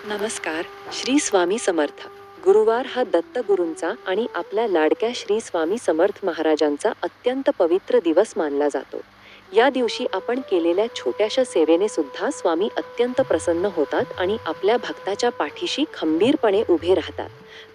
नमस्कार. श्री स्वामी समर्थ. गुरुवार हा दत्तगुरूंचा आणि आपल्या लाडक्या श्री स्वामी समर्थ महाराजांचा अत्यंत पवित्र दिवस मानला जातो. या दिवशी आपण केलेल्या छोट्याशा सेवेने सुद्धा स्वामी अत्यंत प्रसन्न होतात आणि आपल्या भक्ताच्या पाठीशी खंबीरपणे उभे राहतात.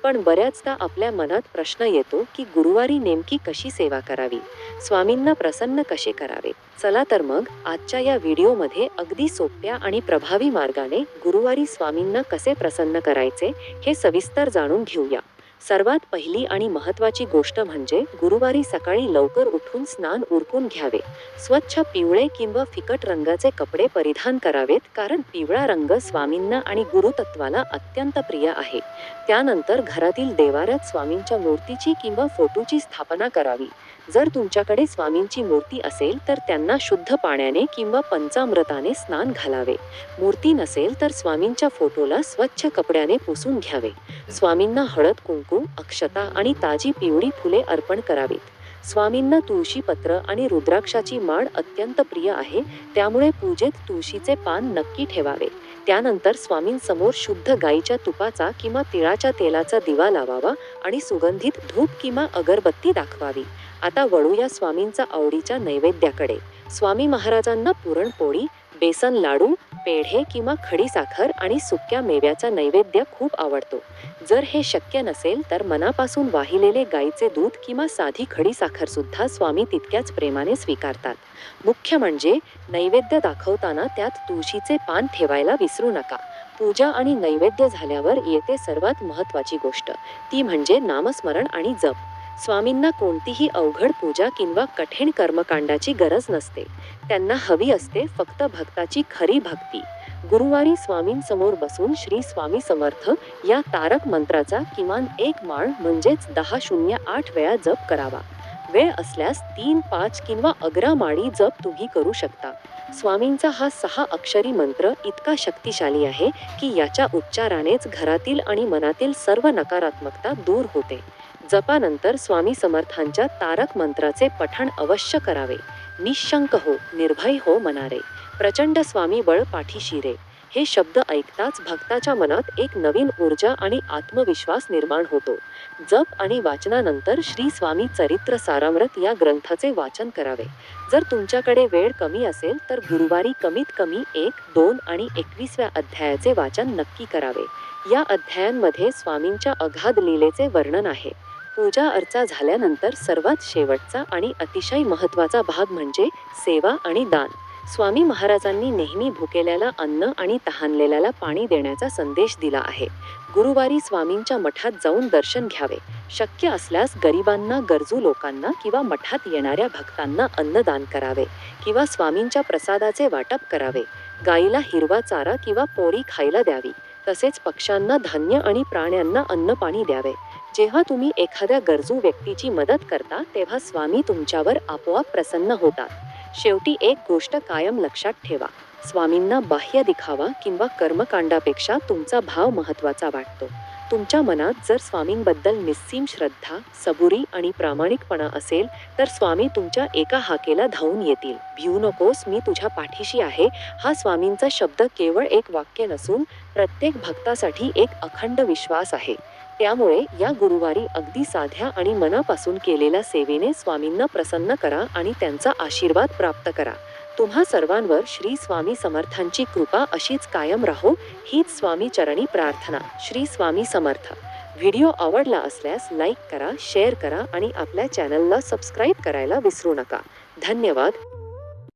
पण बऱ्याचदा आपल्या मनात प्रश्न येतो की गुरुवारी नेमकी कशी सेवा करावी, स्वामींना प्रसन्न कसे करावे. चला तर मग आजच्या या व्हिडिओमध्ये अगदी सोप्या आणि प्रभावी मार्गाने गुरुवारी स्वामींना कसे प्रसन्न करायचे हे सविस्तर जाणून घेऊया. सर्वात पहिली आणि महत्त्वाची गोष्ट म्हणजे गुरुवारी सकाळी लवकर उठून स्नान उरकून घ्यावे. स्वच्छ पिवळे किंवा फिकट रंगाचे कपडे परिधान करावेत, कारण पिवळा रंग स्वामींना आणि गुरुतत्वाला अत्यंत प्रिय आहे. त्यानंतर घरातील देवाऱ्यात स्वामींच्या मूर्तीची किंवा फोटोची स्थापना करावी. जर तुमच्याकडे स्वामींची मूर्ती असेल तर त्यांना शुद्ध पाण्याने किंवा पंचामृताने स्नान घालावे. मूर्ती नसेल तर स्वामींच्या फोटोला स्वच्छ कपड्याने पुसून घ्यावे. स्वामींना हळद कुंकू, अक्षता आणि ताजी पिवळी फुले अर्पण करावीत. स्वामींना तुळशीपत्र आणि रुद्राक्षाची माळ अत्यंत प्रिय आहे, त्यामुळे पूजेत तुळशीचे पान नक्की ठेवावे. त्यानंतर स्वामींसमोर शुद्ध गाईच्या तुपाचा किंवा तिळाच्या तेलाचा दिवा लावावा आणि सुगंधित धूप किंवा अगरबत्ती दाखवावी. आता वळूया स्वामींचा आवडीच्या नैवेद्याकडे. स्वामी महाराजांना पुरणपोळी, बेसन लाडू, पेढे किंवा खडीसाखर आणि सुक्या मेव्याचा नैवेद्य खूप आवडतो. जर हे शक्य नसेल तर मनापासून वाहिलेले गाईचे दूध किंवा साधी खडीसाखर सुद्धा स्वामी तितक्याच प्रेमाने स्वीकारतात. मुख्य म्हणजे नैवेद्य दाखवताना त्यात तुळशीचे पान ठेवायला विसरू नका. पूजा आणि नैवेद्य झाल्यावर येते सर्वात महत्त्वाची गोष्ट, ती म्हणजे नामस्मरण आणि जप. स्वामींना कोणतीही अवघड पूजा किंवा कठीण कर्मकांडाची गरज नसते. त्यांना हवी असते फक्त भक्ताची खरी भक्ती. गुरुवारी स्वामींसमोर बसून श्री स्वामी समर्थ या तारक मंत्राचा किमान एक माळ म्हणजेच 1008 वेळा जप करावा. वेळ असल्यास 3, 5 किंवा 11 माळी जप तुम्ही करू शकता. स्वामींचा हा 6 अक्षरी मंत्र इतका शक्तिशाली आहे की याच्या उच्चारानेच घरातील आणि मनातील सर्व नकारात्मकता दूर होते. जपानंतर स्वामी समर्थांच्या तारक मंत्राचे पठण अवश्य करावे. निशंक हो, निर्भय हो मनारे, प्रचंड स्वामी बळ पाठीशी रे. हे शब्द ऐकताच भक्ताच्या मनात एक नवीन ऊर्जा आणि आत्मविश्वास निर्माण होतो. जप आणि वाचनानंतर श्री स्वामी चरित्र सारामृत या ग्रंथाचे वाचन करावे. जर तुमच्याकडे वेळ कमी असेल तर गुरुवारी कमीत कमी 1, 2 आणि 21व्या अध्यायाचे वाचन नक्की करावे. या अध्यायांमध्ये स्वामींच्या अगाध लीलेचे वर्णन आहे. पूजा अर्चा झाल्यानंतर सर्वात शेवटचा आणि अतिशय महत्त्वाचा भाग म्हणजे सेवा आणि दान. स्वामी महाराजांनी नेहमी भुकेल्याला अन्न आणि तहानलेल्याला पाणी देण्याचा संदेश दिला आहे. गुरुवारी स्वामींच्या मठात जाऊन दर्शन घ्यावे. शक्य असल्यास गरिबांना, गरजू लोकांना किंवा मठात येणाऱ्या भक्तांना अन्नदान करावे किंवा स्वामींच्या प्रसादाचे वाटप करावे. गाईला हिरवा चारा किंवा पोळी खायला द्यावी. तसेच पक्ष्यांना धान्य आणि प्राण्यांना अन्नपाणी द्यावे. जेव्हा तुम्ही एखाद्या गरजू व्यक्तीची मदत करता तेव्हा स्वामी तुमच्यावर आपोआप प्रसन्न होतात. शेवटी एक गोष्ट कायम लक्षात ठेवा, स्वामींना बाह्य दिखावा किंवा कर्मकांडापेक्षा तुमचा भाव महत्त्वाचा वाटतो. तुमच्या मनात जर स्वामींबद्दल निस्सीम श्रद्धा, सबुरी आणि प्रामाणिकपणा असेल तर स्वामी तुमच्या एका हाकेला धावून येतील. भिवू नकोस, मी तुझ्या पाठीशी आहे. हा स्वामींचा शब्द केवळ एक वाक्य नसून प्रत्येक भक्तासाठी एक अखंड विश्वास आहे. त्यामुळे या गुरुवारी अगदी साध्या आणि मनापासून केलेल्या सेवेने स्वामींना प्रसन्न करा आणि त्यांचा आशीर्वाद प्राप्त करा. तुम्हा सर्वांवर श्री स्वामी समर्थांची कृपा अशीच कायम राहो, हीच स्वामी चरणी प्रार्थना. श्री स्वामी समर्थ. व्हिडिओ आवडला असल्यास लाईक करा, शेअर करा आणि आपल्या चॅनलला सबस्क्राईब करायला विसरू नका. धन्यवाद.